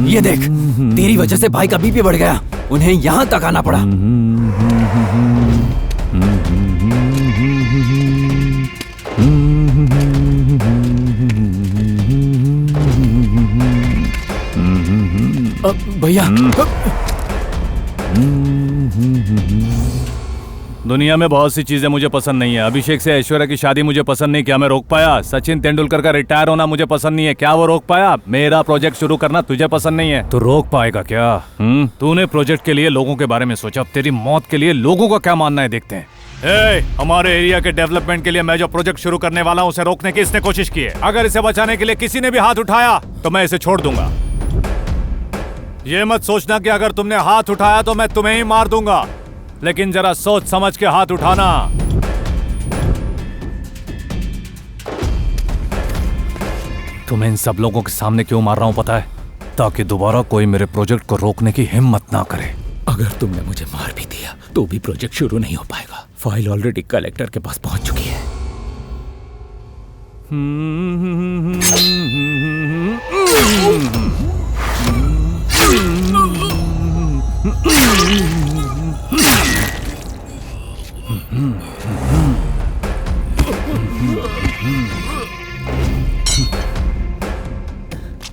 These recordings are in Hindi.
ये देख, तेरी वजह से भाई का बीपी बढ़ गया, उन्हें यहाँ तक आना पड़ा। भैया, दुनिया में बहुत सी चीजें मुझे पसंद नहीं है। अभिषेक से ऐश्वर्या की शादी मुझे पसंद नहीं, क्या मैं रोक पाया? सचिन तेंदुलकर का रिटायर होना मुझे पसंद नहीं है, क्या वो रोक पाया? मेरा प्रोजेक्ट शुरू करना तुझे पसंद नहीं है, तो रोक पाएगा क्या? तूने प्रोजेक्ट के लिए लोगों के बारे में सोचा, अब तेरी मौत के लिए लोगों का क्या मानना है देखते हैं। हमारे एरिया के डेवलपमेंट के लिए मैं जो प्रोजेक्ट शुरू करने वाला हूँ उसे रोकने की इसने कोशिश की है। अगर इसे बचाने के लिए किसी ने भी हाथ उठाया तो मैं इसे छोड़ दूंगा। ये मत सोचना कि अगर तुमने हाथ उठाया तो मैं तुम्हें ही मार दूंगा, लेकिन जरा सोच समझ के हाथ उठाना। तुम्हें इन सब लोगों के सामने क्यों मार रहा हूं पता है? ताकि दोबारा कोई मेरे प्रोजेक्ट को रोकने की हिम्मत ना करे। अगर तुमने मुझे मार भी दिया तो भी प्रोजेक्ट शुरू नहीं हो पाएगा। फाइल ऑलरेडी कलेक्टर के पास पहुंच चुकी है।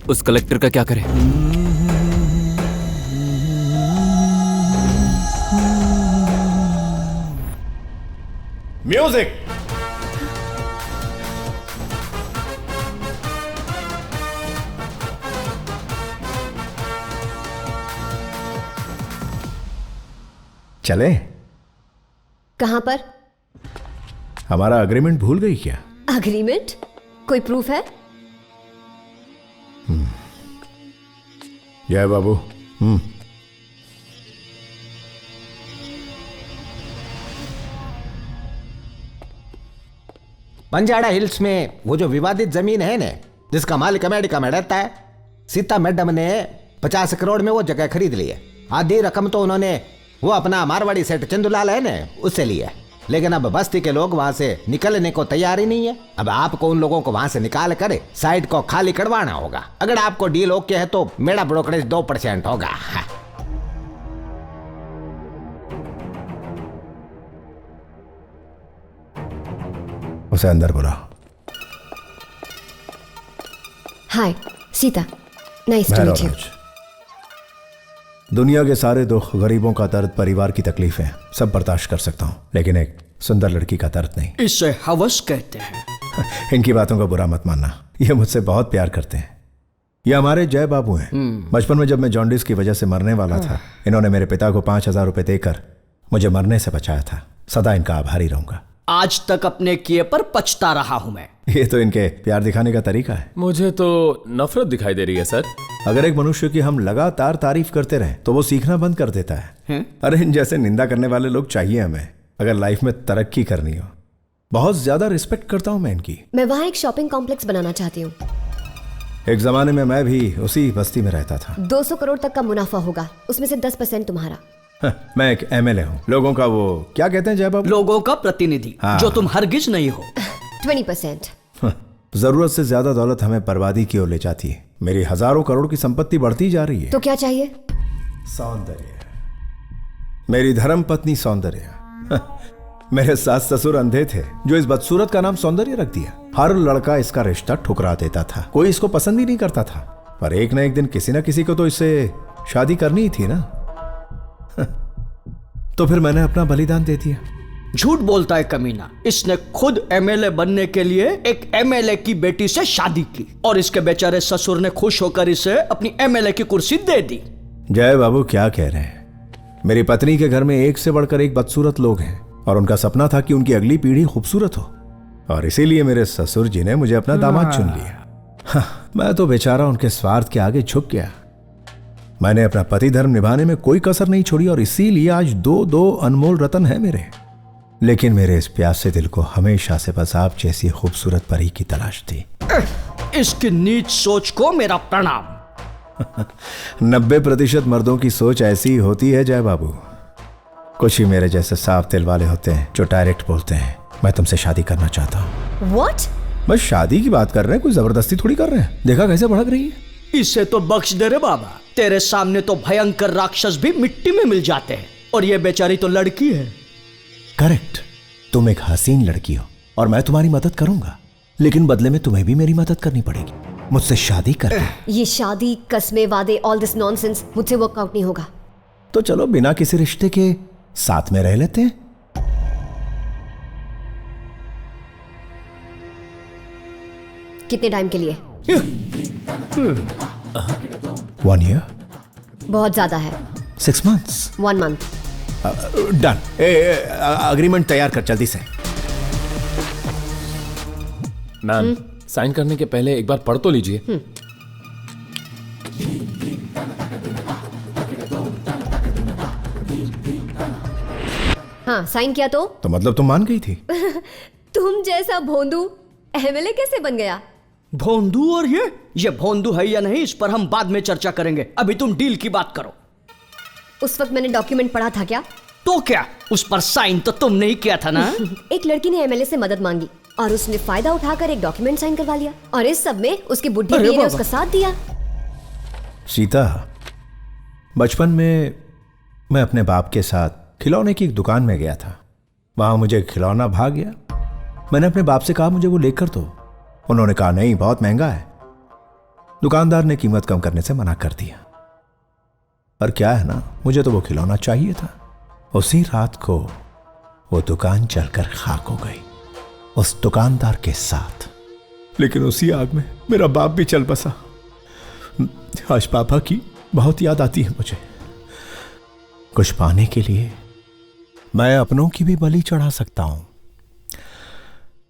उस कलेक्टर का क्या करें? म्यूजिक। चले? कहां पर? हमारा अग्रीमेंट भूल गई क्या? अग्रीमेंट? कोई प्रूफ है? जय बाबू। बंजारा हिल्स में वो जो विवादित जमीन है ने, जिसका मालिक अमेरिका में रहता है, सीता मैडम ने 50 करोड़ में वो जगह खरीद ली है। आधी रकम तो उन्होंने वो अपना मारवाड़ी सेठ चंदूलाल है ने उससे लिया, लेकिन अब बस्ती के लोग वहां से निकलने को तैयार ही नहीं है। अब आपको उन लोगों को वहां से निकाल कर साइड को खाली करवाना होगा। अगर आपको डील ओके है तो मेरा ब्रोकरेज 2% होगा। उसे अंदर बुला। Hi Sita, nice to meet you. दुनिया के सारे दुख, गरीबों का दर्द, परिवार की तकलीफें सब बर्दाश्त कर सकता हूँ, लेकिन एक सुंदर लड़की का दर्द नहीं। इसे हवस कहते हैं। इनकी बातों का बुरा मत मानना, ये मुझसे बहुत प्यार करते हैं। ये हमारे जय बाबू हैं। बचपन में जब मैं जॉन्डिस की वजह से मरने वाला था, इन्होंने मेरे पिता को 5,000 रुपए देकर मुझे मरने से बचाया था। सदा इनका आभारी रहूंगा। आज तक अपने किए पर पछता रहा हूं मैं। ये तो इनके प्यार दिखाने का तरीका है। मुझे तो नफरत दिखाई दे रही है सर। अगर एक मनुष्य की हम लगातार तारीफ करते रहें तो वो सीखना बंद कर देता है। अरे इन जैसे निंदा करने वाले लोग चाहिए हमें, अगर लाइफ में तरक्की करनी हो। बहुत ज्यादा रिस्पेक्ट करता हूं मैं इनकी। मैं वहाँ एक शॉपिंग कॉम्प्लेक्स बनाना चाहती हूँ। एक जमाने में मैं भी उसी बस्ती में रहता था। 200 करोड़ तक का मुनाफा होगा, उसमें से 10% तुम्हारा। मैं एक MLA हूँ। लोगों का वो क्या कहते हैं जय बाबू? लोगों का प्रतिनिधि। हाँ। जो तुम हरगिज नहीं हो। 20%। जरूरत से ज्यादा दौलत हमें बर्बादी की ओर ले जाती है। मेरी हजारों करोड़ की संपत्ति बढ़ती जा रही है। तो क्या चाहिए? सौंदर्य। मेरी धर्म पत्नी सौंदर्य। मेरे सास ससुर अंधे थे जो इस बदसूरत का नाम सौंदर्य रख दिया। हर लड़का इसका रिश्ता ठुकरा देता था, कोई इसको पसंद ही नहीं करता था। पर एक ना एक दिन किसी ना किसी को तो इससे शादी करनी ही थी ना। तो फिर मैंने अपना बलिदान दे दिया। झूठ बोलता है कमीना। इसने खुद MLA बनने के लिए एक MLA की बेटी से शादी की और इसके बेचारे ससुर ने खुश होकर इसे अपनी MLA की कुर्सी दे दी। जय बाबू क्या कह रहे हैं? मेरी पत्नी के घर में एक से बढ़कर एक बदसूरत लोग हैं और उनका सपना था कि उनकी अगली पीढ़ी खूबसूरत हो, और इसीलिए मेरे ससुर जी ने मुझे अपना दामाद चुन लिया। मैं तो बेचारा उनके स्वार्थ के आगे झुक गया। मैंने अपना पति धर्म निभाने में कोई कसर नहीं छोड़ी और इसीलिए आज दो अनमोल रतन है मेरे। लेकिन मेरे इस प्यासे दिल को हमेशा से बस आप जैसी खूबसूरत परी की तलाश थी। इसकी नीच सोच को मेरा प्रणाम। 90% मर्दों की सोच ऐसी ही होती है जय बाबू। कुछ ही मेरे जैसे साफ दिल वाले होते हैं जो डायरेक्ट बोलते हैं मैं तुमसे शादी करना चाहता हूँ। व्हाट? बस शादी की बात कर रहे हैं, कोई जबरदस्ती थोड़ी कर रहे हैं। देखा कैसे भड़क रही है। इसे तो बख्श दे रे बाबा, तेरे सामने तो भयंकर राक्षस भी मिट्टी में मिल जाते हैं, और ये बेचारी तो लड़की है। करेक्ट, तुम एक हसीन लड़की हो और मैं तुम्हारी मदद करूंगा, लेकिन बदले में तुम्हें भी मेरी मदद करनी पड़ेगी। मुझसे शादी करके। ये शादी, कस्में, वादे, ऑल दिस नॉनसेंस मुझसे वर्कआउट नहीं होगा। तो चलो बिना किसी रिश्ते के साथ में रह लेते हैं। कितने टाइम के लिए? 1 year, बहुत ज्यादा है। 6 months, 1 month। डन। अग्रीमेंट तैयार कर जल्दी से। मैम, साइन करने के पहले एक बार पढ़ तो लीजिए। हाँ, साइन किया तो? तो मतलब तुम मान गई थी? तुम जैसा भोंदू एमएलए कैसे बन गया? भोंदू? और ये भोंदू है या नहीं, इस पर हम बाद में चर्चा करेंगे। अभी तुम डील की बात करो। उस वक्त मैंने डॉक्यूमेंट पढ़ा था क्या? तो क्या, उस पर साइन तो तुमने ही किया था ना? एक लड़की ने एमएलए से मदद मांगी और उसने फायदा उठाकर एक डॉक्यूमेंट साइन करवा लिया, और इस सब में उसकी बुढ़ी अरे बीवी ने बाबा। उसका साथ दिया। सीता, बचपन में मैं अपने बाप के साथ खिलौने की एक दुकान में गया था। वहां मुझे खिलौना भाग गया। मैंने अपने बाप से कहा मुझे वो लेकर दो। उन्होंने कहा नहीं, बहुत महंगा है। दुकानदार ने कीमत कम करने से मना कर दिया। पर क्या है ना, मुझे तो वो खिलौना चाहिए था। उसी रात को वो दुकान जलकर खाक हो गई, उस दुकानदार के साथ। लेकिन उसी आग में मेरा बाप भी चल बसा। आज पापा की बहुत याद आती है मुझे। कुछ पाने के लिए मैं अपनों की भी बलि चढ़ा सकता हूं,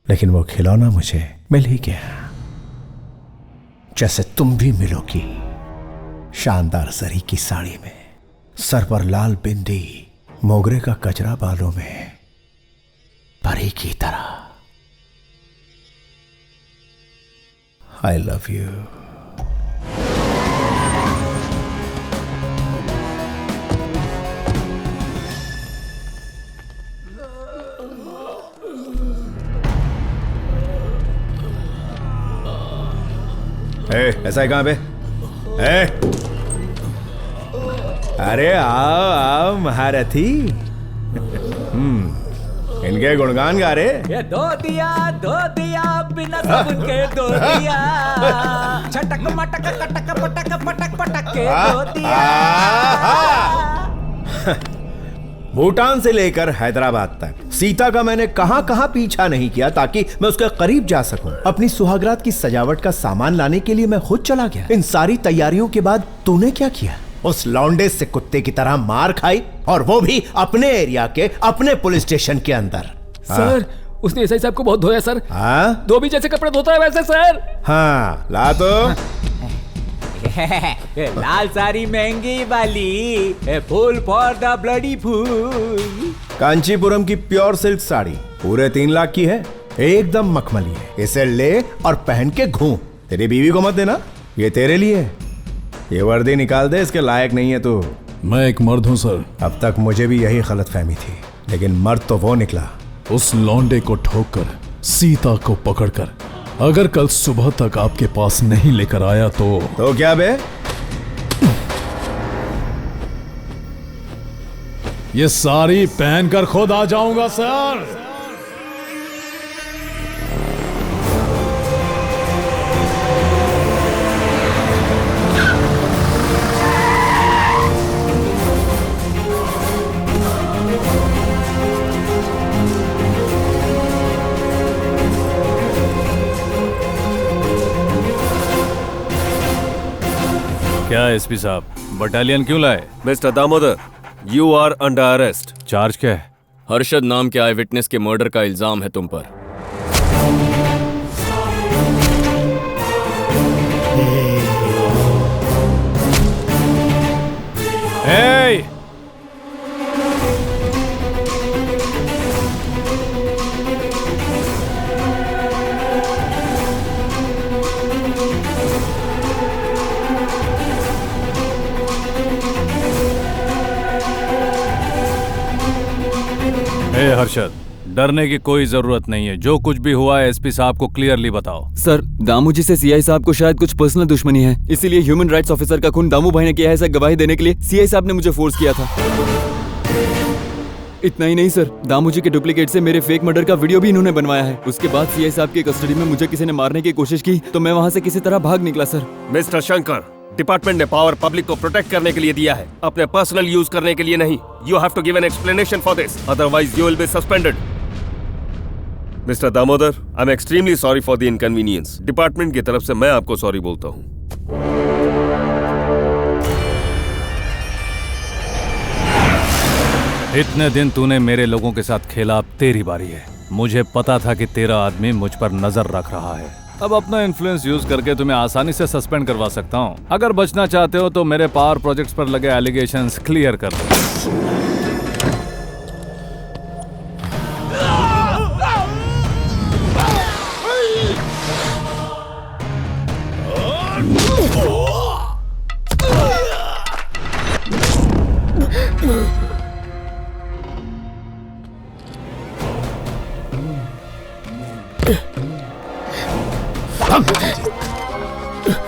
लेकिन वो खिलौना मुझे मिल ही गया। जैसे तुम भी मिलोगी, शानदार जरी की साड़ी में, सर पर लाल बिंदी, मोगरे का कचरा बालों में, परी की तरह। I love you. ऐसा है कहां पे? अरे आओ आओ महारथी। इनके गुणगान गा रहे। ये दो दिया बिना साबुन के दो दिया, छटक मटक कटक पटक पटक पटक के दो दिया। भूटान से लेकर हैदराबाद तक सीता का मैंने कहां कहां पीछा नहीं किया ताकि मैं उसके करीब जा सकूं। अपनी सुहागरात की सजावट का सामान लाने के लिए मैं खुद चला गया। इन सारी तैयारियों के बाद तूने क्या किया? उस लौंडे से कुत्ते की तरह मार खाई, और वो भी अपने एरिया के अपने पुलिस स्टेशन के अंदर। सर, उसने एसआई साहब को बहुत धोया सर। हाँ धोबी जैसे कपड़े धोता है वैसे सर। हाँ, ला तो। लाल साड़ी महंगी वाली, fool for the bloody fool. Kanchipuram की प्योर सिल्क साड़ी पूरे 3 लाख की है, एकदम मखमली है। इसे ले और पहन के घूम। तेरी बीवी को मत देना, ये तेरे लिए है। ये वर्दी निकाल दे, इसके लायक नहीं है तू। मैं एक मर्द हूँ सर। अब तक मुझे भी यही गलतफहमी थी, लेकिन मर्द तो वो निकला। उस लौंडे को ठोककर, सीता को पकड़कर, अगर कल सुबह तक आपके पास नहीं लेकर आया तो क्या बे? ये साड़ी पहनकर खुद आ जाऊंगा सर। क्या एसपी साहब, बटालियन क्यों लाए? Mister Damodar, you are under arrest. Charge क्या है? हर्षद नाम के आई विटनेस के मर्डर का इल्जाम है तुम पर। Hey! हर्षद, डरने की कोई जरूरत नहीं है। जो कुछ भी हुआ है एसपी साहब को क्लियरली बताओ। सर, दामू जी से सीआई साहब को शायद कुछ पर्सनल दुश्मनी है, इसीलिए ह्यूमन राइट्स ऑफिसर का खून दामू भाई ने किया है ऐसा गवाही देने के लिए सीआई साहब ने मुझे फोर्स किया था। इतना ही नहीं सर, दामू जी के डुप्लीकेट से मेरे फेक मर्डर का वीडियो भी इन्होंने बनवाया है। उसके बाद सीआई साहब की कस्टडी में मुझे किसी ने मारने की कोशिश की तो मैं वहाँ से किसी तरह भाग निकला सर। मिस्टर शंकर, डिपार्टमेंट ने पावर पब्लिक को प्रोटेक्ट करने के लिए दिया है, अपने पर्सनल यूज करने के लिए नहीं। You have to give an explanation for this, otherwise you will be suspended. Mister Damodar, I am extremely sorry for the inconvenience. Department की तरफ से मैं आपको सॉरी बोलता हूँ। इतने दिन तूने मेरे लोगों के साथ खेला, अब तेरी बारी है। मुझे पता था कि तेरा आदमी मुझ पर नजर रख रहा है। अब अपना इन्फ्लुएंस यूज करके तुम्हें आसानी से सस्पेंड करवा सकता हूँ। अगर बचना चाहते हो तो मेरे पावर प्रोजेक्ट्स पर लगे एलिगेशंस क्लियर कर दो।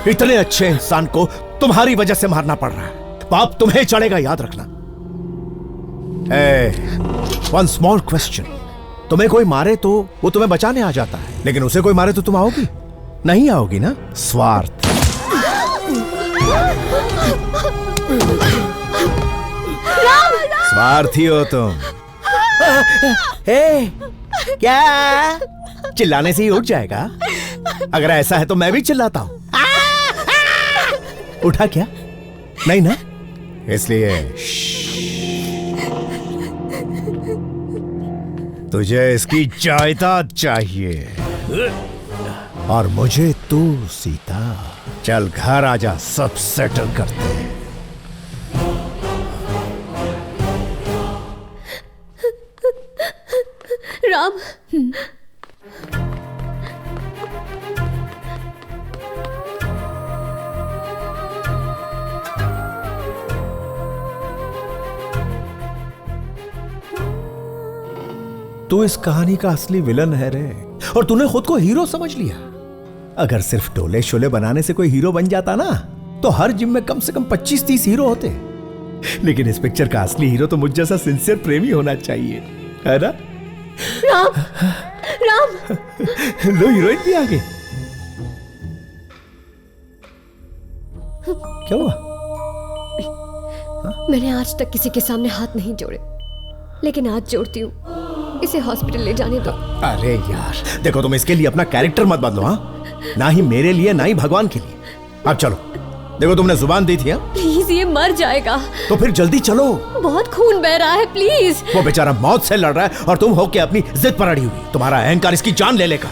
इतने अच्छे इंसान को तुम्हारी वजह से मारना पड़ रहा है, पाप तुम्हें चढ़ेगा, याद रखना। वन स्मॉल क्वेश्चन, तुम्हें कोई मारे तो वो तुम्हें बचाने आ जाता है, लेकिन उसे कोई मारे तो तुम आओगी? नहीं आओगी ना। स्वार्थ। स्वार्थी हो तुम। क्या चिल्लाने से ही उठ जाएगा? अगर ऐसा है तो मैं भी चिल्लाता हूं। उठा क्या? नहीं ना, इसलिए तुझे इसकी जायदाद चाहिए और मुझे तू, सीता। चल घर आजा, सब सेटल करते हैं। राम, तू इस कहानी का असली विलन है रे, और तूने खुद को हीरो समझ लिया। अगर सिर्फ टोले शोले बनाने से कोई हीरो बन जाता ना, तो हर जिम में कम से कम 25-30 हीरो होते। लेकिन इस पिक्चर का असली हीरो तो मुझ जैसा सिंसियर प्रेमी होना चाहिए, है ना? राम, राम। लो, हीरोइन भी आ गई। क्या हुआ? मैंने आज तक किसी के सामने हाथ नहीं जोड़े, लेकिन आज जोड़ती हूँ। इसे हॉस्पिटल ले जाने दो। अरे यार, देखो तुम इसके लिए अपना कैरेक्टर मत बदलो, हाँ? ना ही मेरे लिए ना ही भगवान के लिए। अब चलो, देखो तुमने जुबान दी थी, हाँ? प्लीज, ये मर जाएगा। तो फिर जल्दी चलो। बहुत खून बह रहा है, प्लीज। वो बेचारा मौत से लड़ रहा है और तुम होके अपनी जिद पर अड़ी हुई। तुम्हारा अहंकार इसकी जान ले लेगा।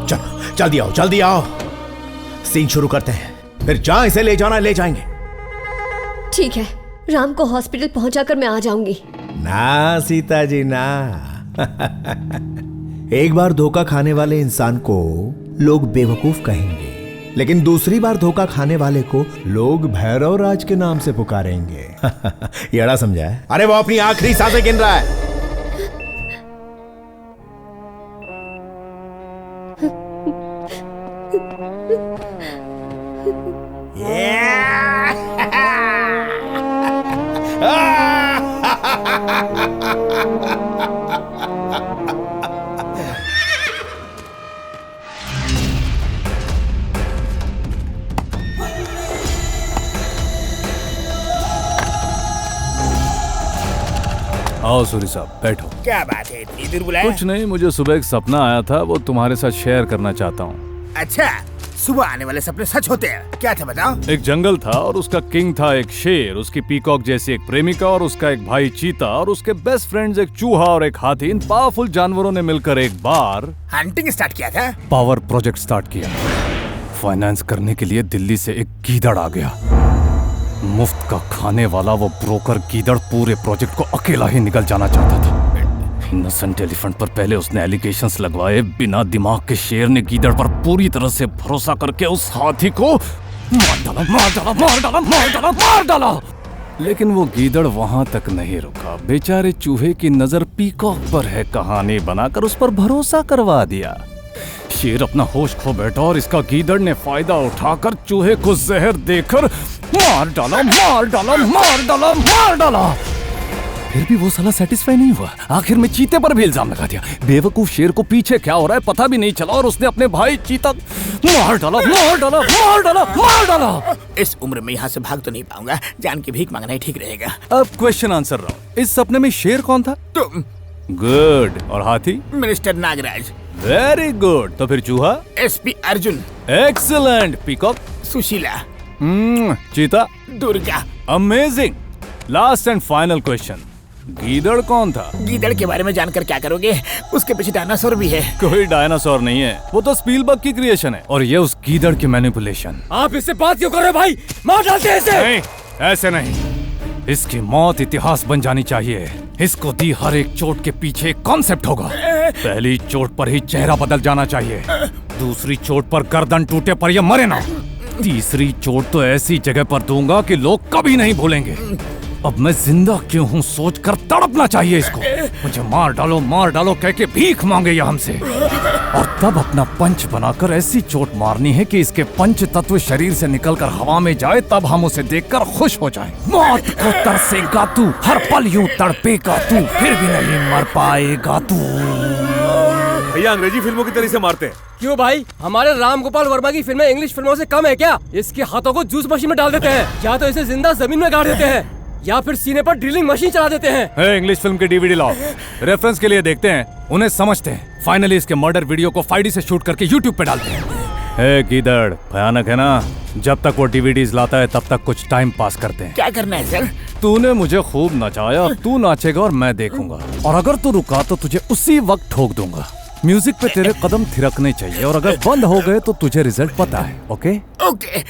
चलो जल्दी आओ, जल्दी आओ। सीन शुरू करते हैं, फिर जहां इसे ले जाना ले जाएंगे। ठीक है, राम को हॉस्पिटल पहुंचाकर मैं आ जाऊंगी। ना सीता जी ना। एक बार धोखा खाने वाले इंसान को लोग बेवकूफ कहेंगे, लेकिन दूसरी बार धोखा खाने वाले को लोग भैरव राज के नाम से पुकारेंगे। येड़ा समझा है? अरे वो अपनी आखिरी सांसें गिन रहा है। आओ सूरी साहब, बैठो। क्या बात है, इतनी दूर बुलाया? कुछ नहीं, मुझे सुबह एक सपना आया था, वो तुम्हारे साथ शेयर करना चाहता हूँ। अच्छा, सुबह आने वाले सपने सच होते हैं? क्या था बताओ? एक जंगल था और उसका किंग था एक शेर, उसकी पीकॉक जैसी एक प्रेमिका और उसका एक भाई चीता और उसके बेस्ट फ्रेंड्स एक चूहा और एक हाथी। इन पावरफुल जानवरों ने मिलकर एक बार हंटिंग स्टार्ट किया था। पावर प्रोजेक्ट स्टार्ट किया। फाइनेंस करने के लिए दिल्ली से एक गीदड़ आ गया, मुफ्त का खाने वाला। वो ब्रोकर गीदड़ पूरे प्रोजेक्ट को अकेला ही निकल जाना चाहता था। इनोसेंट एलिफेंट पर पहले उसने एलिगेशंस लगवाए। बिना दिमाग के शेर ने गीदड़ पर पूरी तरह से भरोसा करके उस हाथी को मार डाला, मार डाला, मार डाला, मार डाला, मार डाला। लेकिन वो गीदड़ वहां तक नहीं रुका। बेचारे चूहे की नजर पीकॉक पर है, कहानी बनाकर उस पर भरोसा करवा दिया। शेर अपना होश खो बैठा और इसका गीदड़ ने फायदा उठाकर चूहे को जहर देकर मार डाला, मार डाला, मार डाला, मार डाला। फिर भी वो साला सेटिस्फाई नहीं हुआ। आखिर में चीते पर भी इल्जाम लगा दिया। बेवकूफ शेर को पीछे क्या हो रहा है पता भी नहीं चला और उसने अपने भाई चीता मार डाला, मार डाला, मार डाला, मार डाला। इस उम्र में यहाँ से भाग तो नहीं पाऊंगा, जान की भीख मांगना ही ठीक रहेगा। अब क्वेश्चन आंसर राउंड। इस सपने में शेर कौन था? तुम। गुड। और हाथी? मिनिस्टर नागराज। Very good. तो फिर चूहा? SP Arjun. Excellent. Peacock? Sushila. चीता? Durga. Amazing. Last and final question, गीदड़ कौन था? गीदड़ के बारे में जानकर क्या करोगे? उसके पीछे डायनासोर भी है। कोई डायनासोर नहीं है, वो तो स्पीलबर्ग की क्रिएशन है और ये उस गीदड़ की मैनिपुलेशन। आप इससे बात क्यों कर रहे हो भाई? मार डालते हैं इसे। नहीं, ऐसे नहीं। इसकी मौत इतिहास बन जानी चाहिए। इसको दी हर एक चोट के पीछे एक कॉन्सेप्ट होगा। पहली चोट पर ही चेहरा बदल जाना चाहिए, दूसरी चोट पर गर्दन टूटे पर ये मरे ना, तीसरी चोट तो ऐसी जगह पर दूंगा कि लोग कभी नहीं भूलेंगे। अब मैं जिंदा क्यों हूँ सोच कर तड़पना चाहिए इसको। मुझे मार डालो कह के भीख मांगे ये हमसे, और तब अपना पंच बनाकर ऐसी चोट मारनी है कि इसके पंच तत्व शरीर से निकलकर हवा में जाए, तब हम उसे देखकर खुश हो जाएं। मौत को तरसेगा तू, हर पल यूं तड़पेगा तू, फिर भी नहीं मर पाएगा तू। भैया अंग्रेजी फिल्मों की तरह से मारते हैं। क्यों भाई? हमारे राम गोपाल वर्मा की फिल्में इंग्लिश फिल्मों से कम है क्या? इसके हाथों को जूस मशीन में डाल देते हैं, या तो इसे जिंदा जमीन में गाड़ देते हैं, या फिर सीने पर ड्रिलिंग मशीन चला देते हैं। इंग्लिश फिल्म की डीवीडी लाओ, रेफरेंस के लिए देखते हैं, उन्हें समझते हैं, फाइनली इसके मर्डर वीडियो को 5D से शूट करके यूट्यूब पे डालते हैं। गीदड़ भयानक है ना? जब तक वो डीवीडीज लाता है तब तक कुछ टाइम पास करते हैं। क्या करना है सर? तूने मुझे खूब नचाया, तू नाचेगा और मैं देखूंगा, और अगर तू रुका तो तुझे उसी वक्त ठोक दूंगा। म्यूजिक पे तेरे कदम थिरकने चाहिए, और अगर बंद हो गए तो तुझे रिजल्ट पता है। ओके? ओके।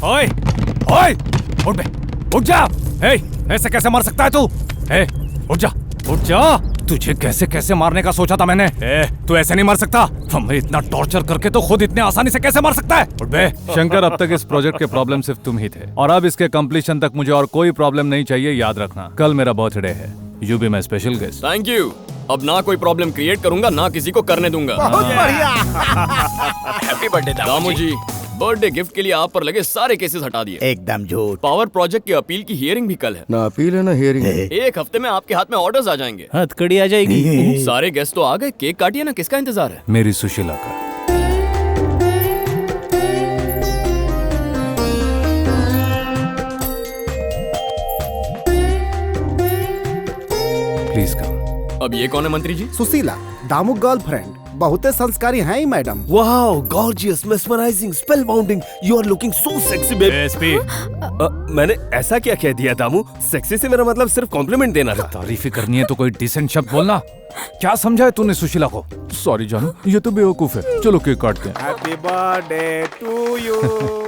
ओए, ओए, उठ बे, उठ जा। ऐसे कैसे मार सकता है तू? उठ जा, उठ जा। तुझे कैसे कैसे मारने का सोचा था मैंने। तू ऐसे नहीं मार सकता। हमें इतना टॉर्चर करके तो खुद इतने आसानी से कैसे मार सकता है? उठ बे। शंकर, अब तक इस प्रोजेक्ट के प्रॉब्लम सिर्फ तुम ही थे, और अब इसके कंप्लीशन तक मुझे और कोई प्रॉब्लम नहीं चाहिए। याद रखना, कल मेरा बर्थडे है। You be my special guest. Thank you. अब ना कोई प्रॉब्लम क्रिएट करूंगा, ना किसी को करने दूंगा। बहुत बढ़िया। हैप्पी बर्थडे दामू जी। बर्थडे गिफ्ट के लिए आप पर लगे सारे केसेस हटा दिए। एकदम झूठ। पावर प्रोजेक्ट की अपील की हियरिंग भी कल है। ना अपील है ना हियरिंग। एक हफ्ते में आपके हाथ में ऑर्डर्स आ जाएंगे। हथकड़ी आ जाएगी। सारे गेस्ट तो आ गए, केक काटिए ना, किसका इंतजार है? मेरी सुशीला का। Please come. अब ये कौन है मंत्री जी? सुशीला, दामू गर्लफ्रेंड। बहुत संस्कारी हैं madam. Wow, gorgeous, mesmerising, spellbounding, you are looking so sexy baby. SP, मैंने ऐसा क्या कह दिया दामू? सेक्सी से मेरा मतलब सिर्फ कॉम्प्लीमेंट देना था। तारीफ ही करनी है तो कोई डिसेंट शब्द बोलना। क्या समझा है तूने सुशीला को? सॉरी जानू, ये तो बेवकूफ है। चलो केक काटते हैं। Happy birthday to you.